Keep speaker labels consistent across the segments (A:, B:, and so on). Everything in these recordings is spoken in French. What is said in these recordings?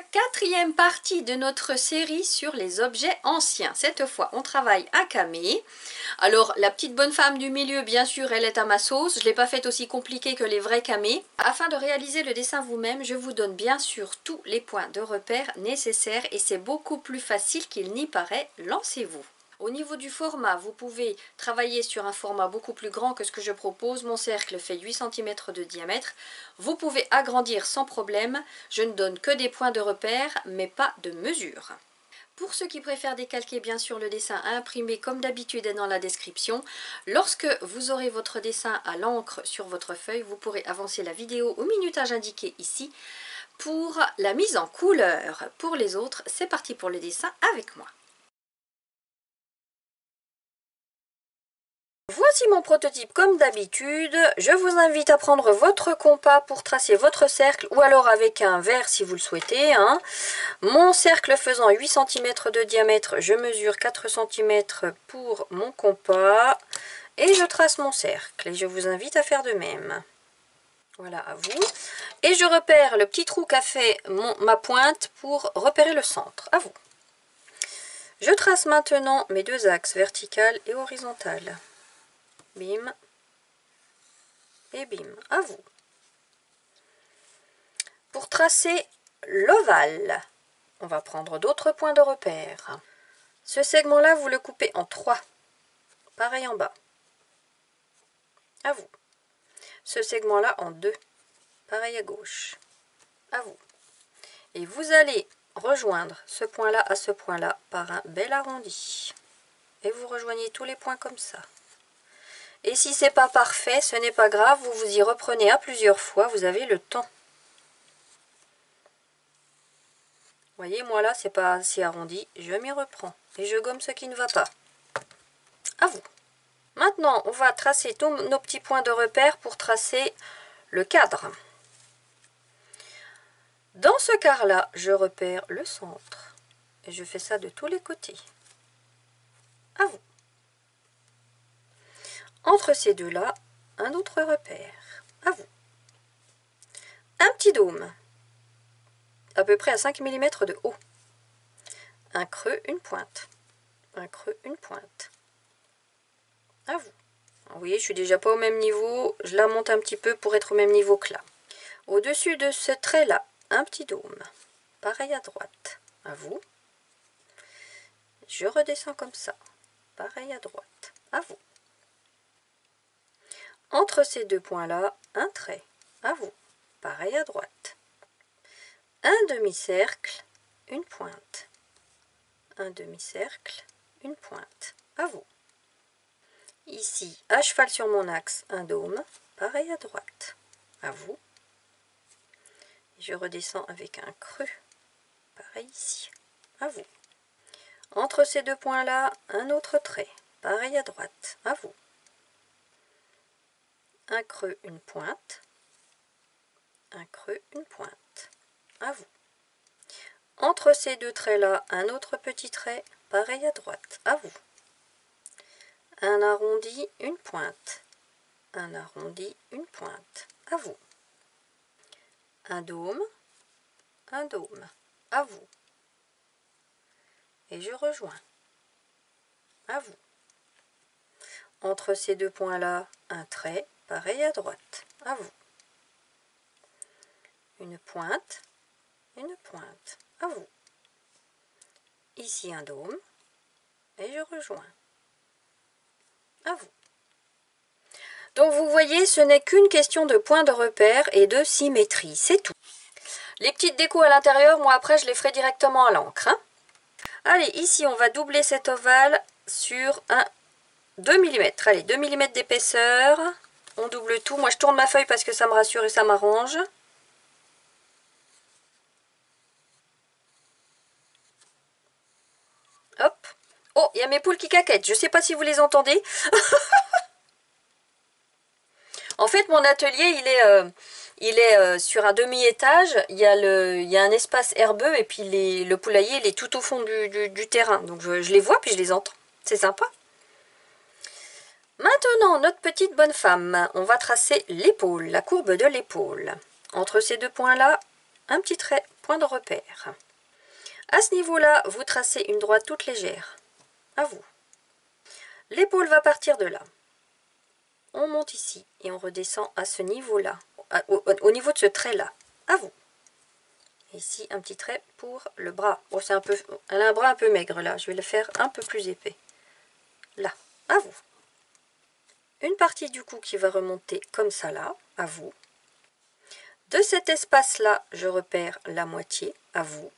A: quatrième partie de notre série sur les objets anciens. Cette fois, on travaille un camé. Alors, la petite bonne femme du milieu, bien sûr, elle est à ma sauce. Je ne l'ai pas faite aussi compliquée que les vrais camés. Afin de réaliser le dessin vous-même, je vous donne bien sûr tous les points de repère nécessaires et c'est beaucoup plus facile qu'il n'y paraît. Lancez-vous! Au niveau du format, vous pouvez travailler sur un format beaucoup plus grand que ce que je propose. Mon cercle fait 8 cm de diamètre. Vous pouvez agrandir sans problème. Je ne donne que des points de repère, mais pas de mesure. Pour ceux qui préfèrent décalquer, bien sûr, le dessin à imprimer, comme d'habitude, est dans la description. Lorsque vous aurez votre dessin à l'encre sur votre feuille, vous pourrez avancer la vidéo au minutage indiqué ici pour la mise en couleur. Pour les autres, c'est parti pour le dessin avec moi. Voici mon prototype comme d'habitude. Je vous invite à prendre votre compas pour tracer votre cercle ou alors avec un verre si vous le souhaitez. Mon cercle faisant 8 cm de diamètre, je mesure 4 cm pour mon compas et je trace mon cercle et je vous invite à faire de même. Voilà, à vous. Et je repère le petit trou qu'a fait ma pointe pour repérer le centre. À vous. Je trace maintenant mes deux axes vertical et horizontal. Bim et bim, à vous. Pour tracer l'ovale, on va prendre d'autres points de repère. Ce segment-là, vous le coupez en 3. Pareil en bas. À vous. Ce segment-là en 2. Pareil à gauche. À vous. Et vous allez rejoindre ce point-là à ce point-là par un bel arrondi. Et vous rejoignez tous les points comme ça. Et si c'est pas parfait, ce n'est pas grave, vous vous y reprenez à plusieurs fois, vous avez le temps. Vous voyez, moi là, c'est pas assez arrondi, je m'y reprends. Et je gomme ce qui ne va pas. À vous. Maintenant, on va tracer tous nos petits points de repère pour tracer le cadre. Dans ce quart-là, je repère le centre. Et je fais ça de tous les côtés. À vous. Entre ces deux-là, un autre repère. À vous. Un petit dôme. À peu près à 5 mm de haut. Un creux, une pointe. Un creux, une pointe. À vous. Vous voyez, je suis déjà pas au même niveau. Je la monte un petit peu pour être au même niveau que là. Au-dessus de ce trait-là, un petit dôme. Pareil à droite. À vous. Je redescends comme ça. Pareil à droite. À vous. Entre ces deux points-là, un trait. À vous. Pareil à droite. Un demi-cercle, une pointe. Un demi-cercle, une pointe. À vous. Ici, à cheval sur mon axe, un dôme. Pareil à droite. À vous. Je redescends avec un creux. Pareil ici. À vous. Entre ces deux points-là, un autre trait. Pareil à droite. À vous. Un creux, une pointe. Un creux, une pointe. À vous. Entre ces deux traits-là, un autre petit trait. Pareil à droite. À vous. Un arrondi, une pointe. Un arrondi, une pointe. À vous. Un dôme. Un dôme. À vous. Et je rejoins. À vous. Entre ces deux points-là, un trait. Pareil à droite. À vous. Une pointe. Une pointe. À vous. Ici un dôme. Et je rejoins. À vous. Donc vous voyez, ce n'est qu'une question de point de repère et de symétrie. C'est tout. Les petites décos à l'intérieur, moi après je les ferai directement à l'encre. Allez, ici on va doubler cet ovale sur un 2 mm. Allez, 2 mm d'épaisseur. On double tout. Moi je tourne ma feuille parce que ça me rassure et ça m'arrange. Hop. Oh, il y a mes poules qui caquettent. Je ne sais pas si vous les entendez. En fait, mon atelier, il est sur un demi-étage. Il y a un espace herbeux et puis le poulailler, il est tout au fond du terrain. Donc, je les vois puis je les entends. C'est sympa. Maintenant, notre petite bonne femme. On va tracer l'épaule, la courbe de l'épaule. Entre ces deux points-là, un petit trait. point de repère. À ce niveau-là, vous tracez une droite toute légère. À vous. L'épaule va partir de là. On monte ici et on redescend à ce niveau-là, au niveau de ce trait-là. À vous. Ici, un petit trait pour le bras. Bon, c'est un peu, elle a un bras un peu maigre là. Je vais le faire un peu plus épais. Là, à vous. Une partie du cou qui va remonter comme ça là, à vous. De cet espace-là, je repère la moitié, à vous.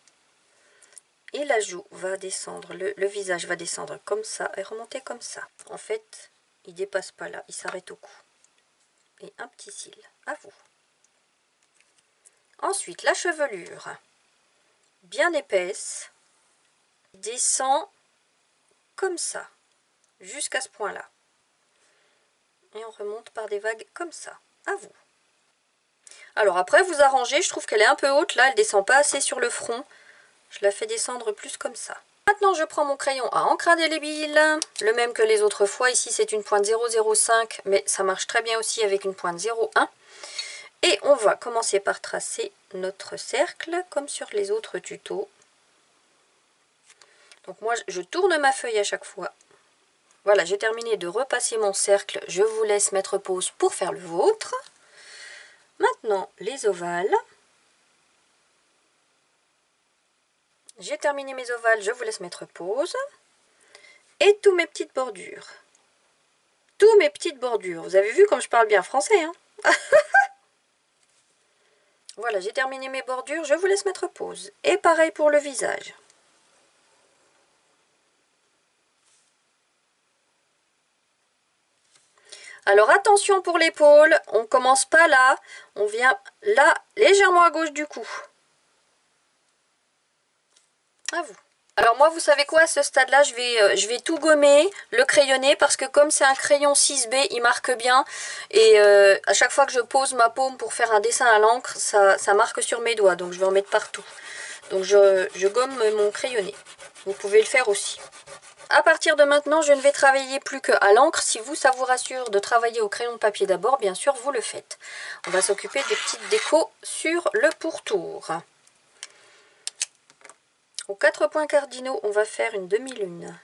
A: Et la joue va descendre, le visage va descendre comme ça et remonter comme ça. En fait, il ne dépasse pas là, il s'arrête au cou. Et un petit cil, à vous. Ensuite, la chevelure, bien épaisse, descend comme ça, jusqu'à ce point-là. Et on remonte par des vagues comme ça, à vous. Alors après, vous arrangez, je trouve qu'elle est un peu haute, là, elle descend pas assez sur le front. Je la fais descendre plus comme ça. Maintenant, je prends mon crayon à encre indélébile, le même que les autres fois. Ici, c'est une pointe 0,05, mais ça marche très bien aussi avec une pointe 0,1. Et on va commencer par tracer notre cercle, comme sur les autres tutos. Donc moi, je tourne ma feuille à chaque fois. Voilà, j'ai terminé de repasser mon cercle. Je vous laisse mettre pause pour faire le vôtre. Maintenant, les ovales. J'ai terminé mes ovales, je vous laisse mettre pause. Et tous mes petites bordures. Tous mes petites bordures. Vous avez vu comme je parle bien français, hein? Voilà, j'ai terminé mes bordures, je vous laisse mettre pause. Et pareil pour le visage. Alors attention pour l'épaule, on commence pas là, on vient là, légèrement à gauche du cou. À vous. Alors moi, vous savez quoi, à ce stade-là, je vais tout gommer, le crayonner, parce que comme c'est un crayon 6B, il marque bien. Et à chaque fois que je pose ma paume pour faire un dessin à l'encre, ça marque sur mes doigts, donc je vais en mettre partout. Donc je gomme mon crayonné. Vous pouvez le faire aussi. À partir de maintenant, je ne vais travailler plus qu'à l'encre. Si vous, ça vous rassure de travailler au crayon de papier d'abord, bien sûr, vous le faites. On va s'occuper des petites décos sur le pourtour. Aux 4 points cardinaux, on va faire une demi-lune.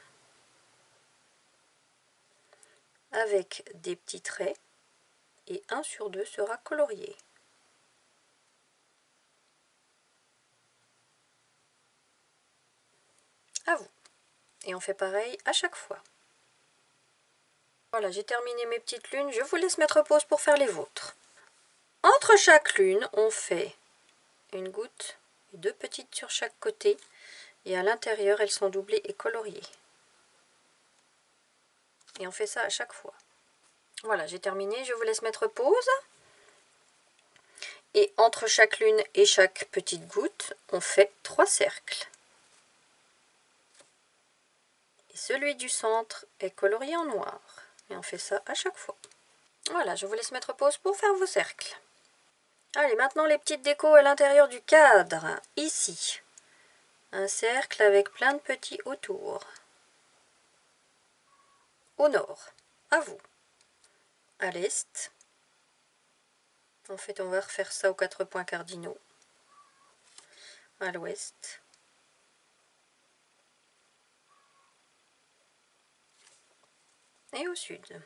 A: Avec des petits traits. Et 1 sur 2 sera colorié. À vous. Et on fait pareil à chaque fois. Voilà, j'ai terminé mes petites lunes. Je vous laisse mettre pause pour faire les vôtres. Entre chaque lune, on fait une goutte et 2 petites sur chaque côté. Et à l'intérieur, elles sont doublées et coloriées. Et on fait ça à chaque fois. Voilà, j'ai terminé. Je vous laisse mettre pause. Et entre chaque lune et chaque petite goutte, on fait 3 cercles. Et celui du centre est colorié en noir. Et on fait ça à chaque fois. Voilà, je vous laisse mettre pause pour faire vos cercles. Allez, maintenant les petites décos à l'intérieur du cadre. Ici, un cercle avec plein de petits autour. Au nord, à vous. À l'est. En fait, on va refaire ça aux 4 points cardinaux. À l'ouest. Et au sud.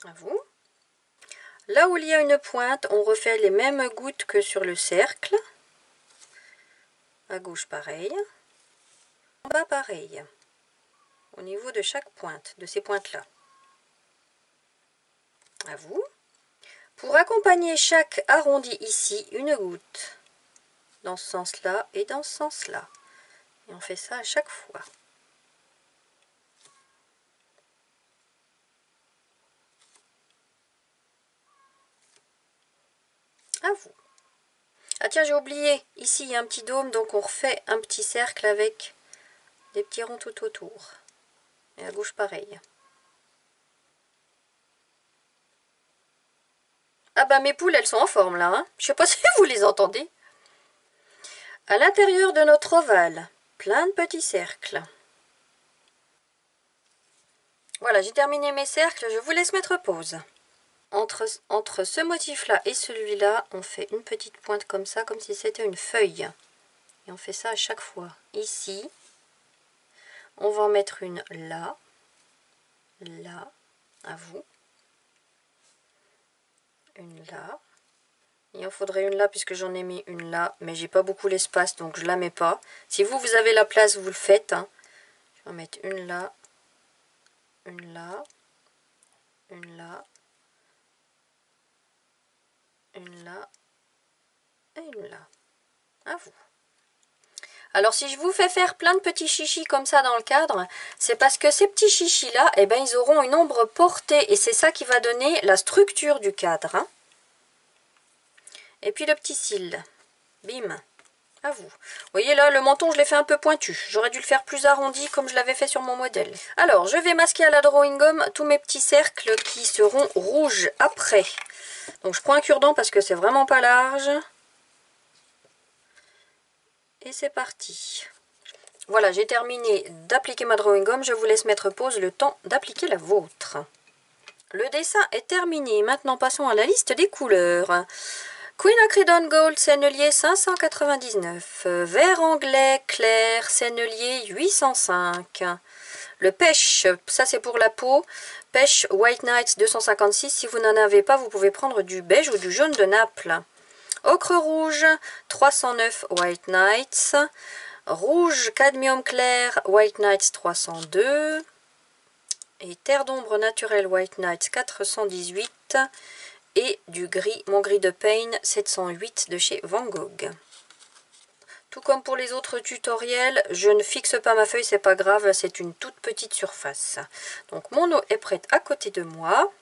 A: À vous. Là où il y a une pointe, on refait les mêmes gouttes que sur le cercle. À gauche, pareil. En bas, pareil. Au niveau de chaque pointe, de ces pointes-là. À vous. Pour accompagner chaque arrondi ici, une goutte. Dans ce sens-là et dans ce sens-là. Et on fait ça à chaque fois. À vous. Ah tiens, j'ai oublié. Ici, il y a un petit dôme, donc on refait un petit cercle avec des petits ronds tout autour. Et à gauche, pareil. Ah bah mes poules, elles sont en forme là. Hein. Je sais pas si vous les entendez. À l'intérieur de notre ovale, plein de petits cercles. Voilà, j'ai terminé mes cercles. Je vous laisse mettre pause. Entre ce motif-là et celui-là, on fait une petite pointe comme ça, comme si c'était une feuille. Et on fait ça à chaque fois. Ici, on va en mettre une là, là, à vous. Une là. Il en faudrait une là puisque j'en ai mis une là, mais j'ai pas beaucoup l'espace donc je la mets pas. Si vous avez la place, vous le faites. Hein. Je vais en mettre une là, une là, une là, une là et une là. À vous. Alors si je vous fais faire plein de petits chichis comme ça dans le cadre, c'est parce que ces petits chichis là, eh ben, ils auront une ombre portée et c'est ça qui va donner la structure du cadre. Hein. Et puis le petit cil, bim, à vous. Vous voyez là, le menton je l'ai fait un peu pointu, j'aurais dû le faire plus arrondi comme je l'avais fait sur mon modèle. Alors je vais masquer à la drawing gum tous mes petits cercles qui seront rouges après. Donc je prends un cure-dent parce que c'est vraiment pas large. Et c'est parti. Voilà, j'ai terminé d'appliquer ma drawing gum. Je vous laisse mettre pause le temps d'appliquer la vôtre. Le dessin est terminé. Maintenant, passons à la liste des couleurs. Queen Acridone Gold, sennelier 599. Vert anglais clair, sennelier 805. Le pêche, ça c'est pour la peau. Pêche White Nights 256. Si vous n'en avez pas, vous pouvez prendre du beige ou du jaune de Naples. Ocre rouge 309 White Nights. Rouge cadmium clair White Nights 302. Et terre d'ombre naturelle White Nights 418. Et du gris, mon gris de Pain 708 de chez Van Gogh. Tout comme pour les autres tutoriels, je ne fixe pas ma feuille, c'est pas grave, c'est une toute petite surface. Donc mon eau est prête à côté de moi.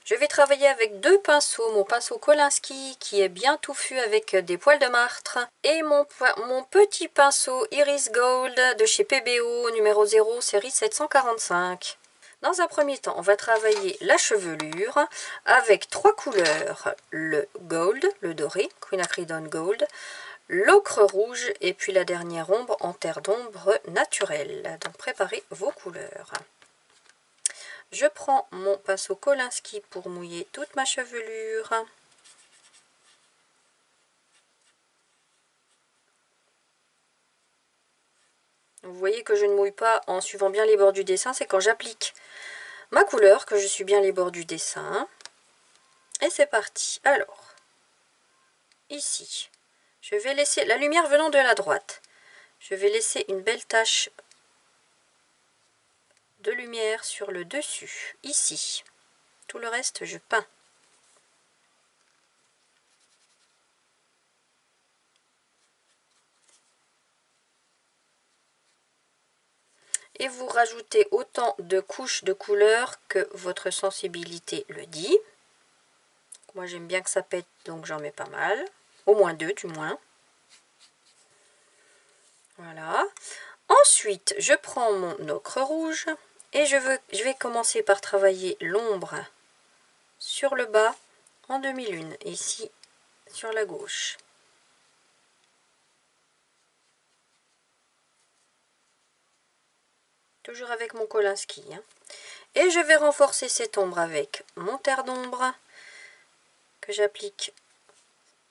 A: Je vais travailler avec deux pinceaux, mon pinceau Kolinsky qui est bien touffu avec des poils de martre et mon petit pinceau Iris Gold de chez PBO numéro 0 série 745. Dans un premier temps, on va travailler la chevelure avec trois couleurs, le gold, le doré, Queen Acridone Gold, l'ocre rouge et puis la dernière ombre en terre d'ombre naturelle. Donc préparez vos couleurs. Je prends mon pinceau Kolinsky pour mouiller toute ma chevelure. Vous voyez que je ne mouille pas en suivant bien les bords du dessin, c'est quand j'applique ma couleur que je suis bien les bords du dessin. Et c'est parti. Alors, ici, je vais laisser la lumière venant de la droite. Je vais laisser une belle tache de lumière sur le dessus, ici. Tout le reste, je peins. Et vous rajoutez autant de couches de couleur que votre sensibilité le dit. Moi, j'aime bien que ça pète, donc j'en mets pas mal. Au moins deux, du moins. Voilà. Ensuite, je prends mon ocre rouge et je vais commencer par travailler l'ombre sur le bas en demi-lune, ici sur la gauche. Toujours avec mon Kolinsky. Hein. Et je vais renforcer cette ombre avec mon terre d'ombre que j'applique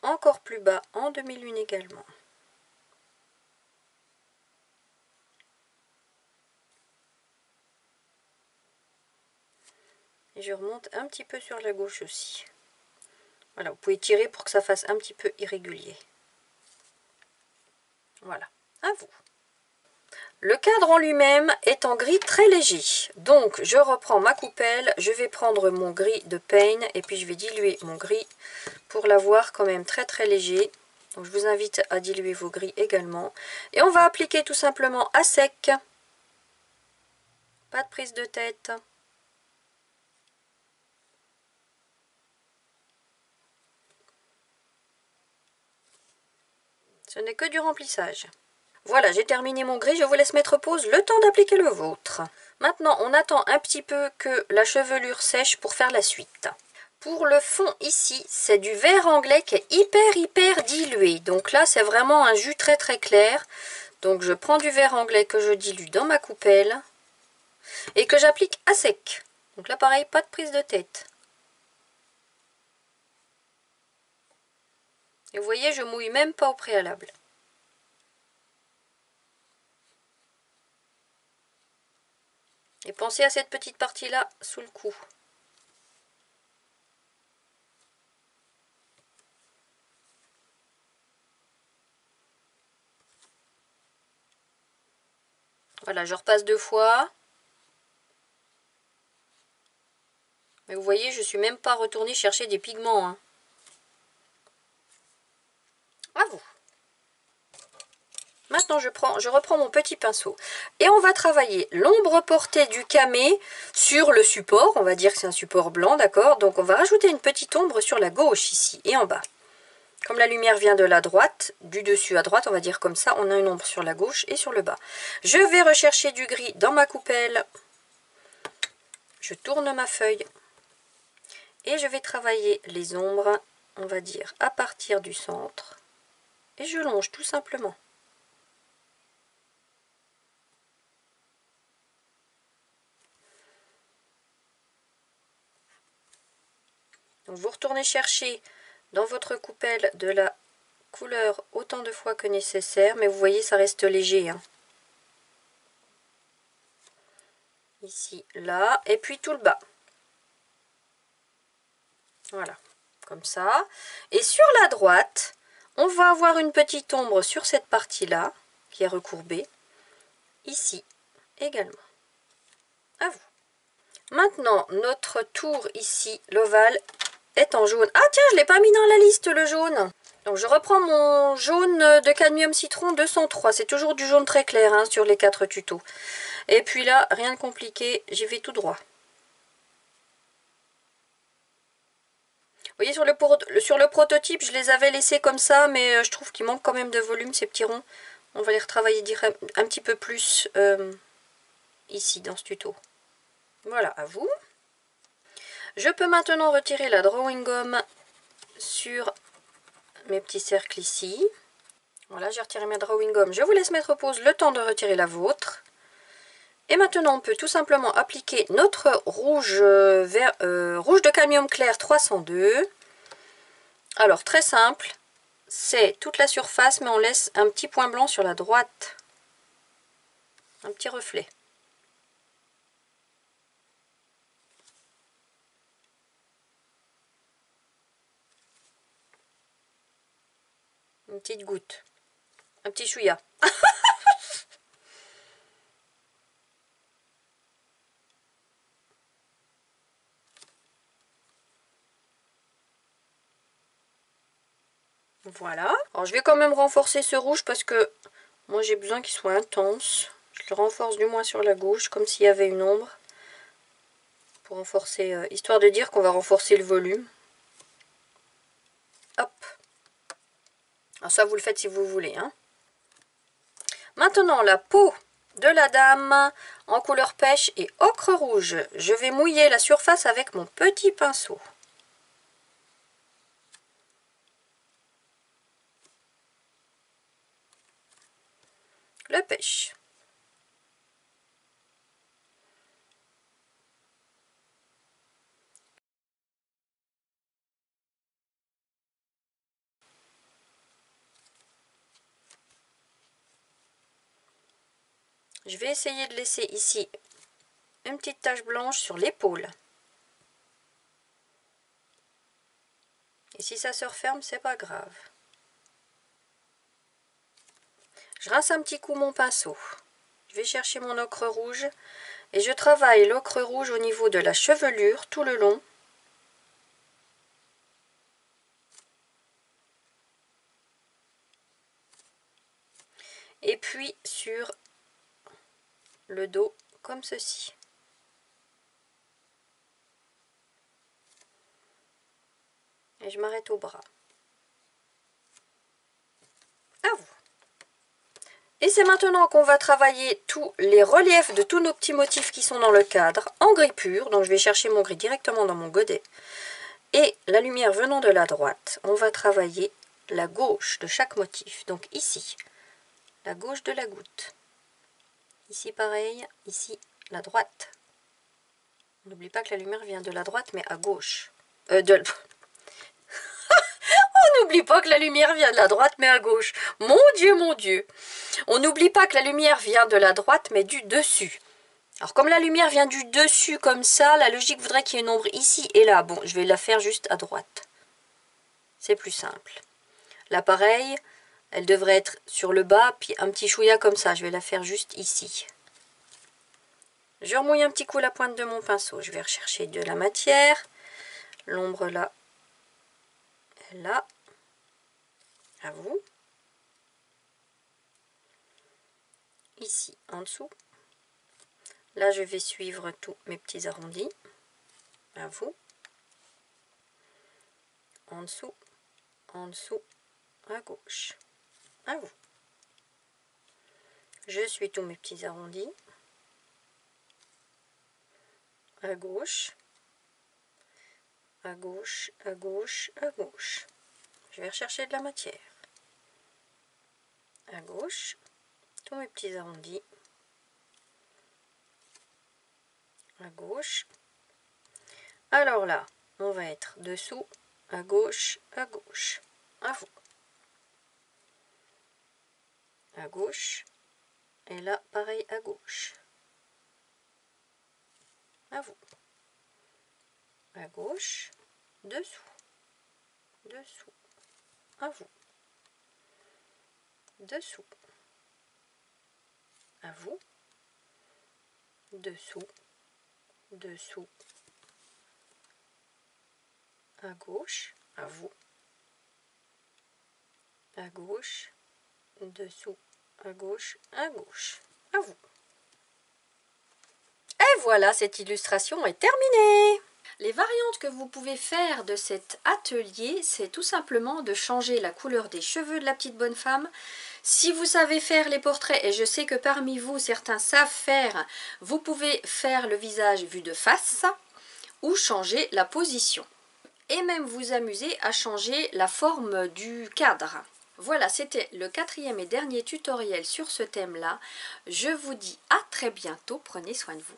A: encore plus bas en demi-lune également. Et je remonte un petit peu sur la gauche aussi. Voilà, vous pouvez tirer pour que ça fasse un petit peu irrégulier. Voilà, à vous. Le cadre en lui-même est en gris très léger. Donc, je reprends ma coupelle, je vais prendre mon gris de Pain et puis je vais diluer mon gris pour l'avoir quand même très très léger. Donc, je vous invite à diluer vos gris également. Et on va appliquer tout simplement à sec. Pas de prise de tête. Ce n'est que du remplissage. Voilà, j'ai terminé mon gris, je vous laisse mettre pause le temps d'appliquer le vôtre. Maintenant, on attend un petit peu que la chevelure sèche pour faire la suite. Pour le fond ici, c'est du vert anglais qui est hyper dilué. Donc là, c'est vraiment un jus très très clair. Donc je prends du vert anglais que je dilue dans ma coupelle et que j'applique à sec. Donc là, pareil, pas de prise de tête. Et vous voyez, je mouille même pas au préalable. Et pensez à cette petite partie-là sous le cou. Voilà, je repasse 2 fois. Mais vous voyez, je ne suis même pas retournée chercher des pigments. Hein. À vous. Maintenant, je reprends mon petit pinceau. Et on va travailler l'ombre portée du camé sur le support. On va dire que c'est un support blanc, d'accord? Donc, on va rajouter une petite ombre sur la gauche, ici, et en bas. Comme la lumière vient de la droite, du dessus à droite, on va dire comme ça, on a une ombre sur la gauche et sur le bas. Je vais rechercher du gris dans ma coupelle. Je tourne ma feuille. Et je vais travailler les ombres, on va dire, à partir du centre. Et je longe tout simplement. Donc vous retournez chercher dans votre coupelle de la couleur autant de fois que nécessaire. Mais vous voyez, ça reste léger. Hein. Ici, là, et puis tout le bas. Voilà, comme ça. Et sur la droite, on va avoir une petite ombre sur cette partie-là, qui est recourbée. Ici, également. À vous. Maintenant, notre tour ici, l'ovale, est en jaune. Ah tiens, je ne l'ai pas mis dans la liste, le jaune. Donc, je reprends mon jaune de cadmium citron 203. C'est toujours du jaune très clair hein, sur les 4 tutos. Et puis là, rien de compliqué, j'y vais tout droit. Vous voyez, sur le prototype, je les avais laissés comme ça, mais je trouve qu'il manque quand même de volume, ces petits ronds. On va les retravailler un petit peu plus ici, dans ce tuto. Voilà, à vous. Je peux maintenant retirer la drawing gum sur mes petits cercles ici. Voilà, j'ai retiré ma drawing gum. Je vous laisse mettre pause le temps de retirer la vôtre. Et maintenant, on peut tout simplement appliquer notre rouge, rouge de cadmium clair 302. Alors, très simple, c'est toute la surface, mais on laisse un petit point blanc sur la droite. Un petit reflet. Une petite goutte. Un petit chouïa. Voilà. Alors je vais quand même renforcer ce rouge parce que moi j'ai besoin qu'il soit intense. Je le renforce du moins sur la gauche comme s'il y avait une ombre. Pour renforcer, histoire de dire qu'on va renforcer le volume. Hop. Alors ça vous le faites si vous voulez. Hein. Maintenant la peau de la dame en couleur pêche et ocre rouge. Je vais mouiller la surface avec mon petit pinceau. Le pêche. Je vais essayer de laisser ici une petite tache blanche sur l'épaule. Et si ça se referme, c'est pas grave. Je rince un petit coup mon pinceau. Je vais chercher mon ocre rouge et je travaille l'ocre rouge au niveau de la chevelure tout le long. Et puis sur le dos comme ceci. Et je m'arrête au bras. À vous. Et c'est maintenant qu'on va travailler tous les reliefs de tous nos petits motifs qui sont dans le cadre en gris pur. Donc je vais chercher mon gris directement dans mon godet. Et la lumière venant de la droite, on va travailler la gauche de chaque motif. Donc ici, la gauche de la goutte. Ici pareil, ici la droite. N'oublie pas que la lumière vient de la droite mais à gauche. On n'oublie pas que la lumière vient de la droite mais à gauche. Mon Dieu, mon Dieu. On n'oublie pas que la lumière vient de la droite mais du dessus. Alors comme la lumière vient du dessus comme ça, la logique voudrait qu'il y ait une ombre ici et là. Bon, je vais la faire juste à droite. C'est plus simple. Là pareil, elle devrait être sur le bas, puis un petit chouïa comme ça. Je vais la faire juste ici. Je remouille un petit coup la pointe de mon pinceau. Je vais rechercher de la matière. L'ombre là, là. À vous. Ici, en dessous. Là, je vais suivre tous mes petits arrondis. À vous. En dessous, à gauche. À vous. Je suis tous mes petits arrondis. À gauche. À gauche, à gauche, à gauche. Je vais rechercher de la matière. À gauche. Tous mes petits arrondis. À gauche. Alors là, on va être dessous, à gauche, à gauche. À vous. À gauche. Et là, pareil, à gauche. À vous. À gauche. Dessous. Dessous. À vous. Dessous. À vous. Dessous. Dessous. À gauche. À vous. À gauche. Dessous. À gauche. À gauche. À vous. Et voilà, cette illustration est terminée. Les variantes que vous pouvez faire de cet atelier, c'est tout simplement de changer la couleur des cheveux de la petite bonne femme. Si vous savez faire les portraits, et je sais que parmi vous, certains savent faire, vous pouvez faire le visage vu de face ou changer la position. Et même vous amuser à changer la forme du cadre. Voilà, c'était le 4e et dernier tutoriel sur ce thème-là. Je vous dis à très bientôt, prenez soin de vous.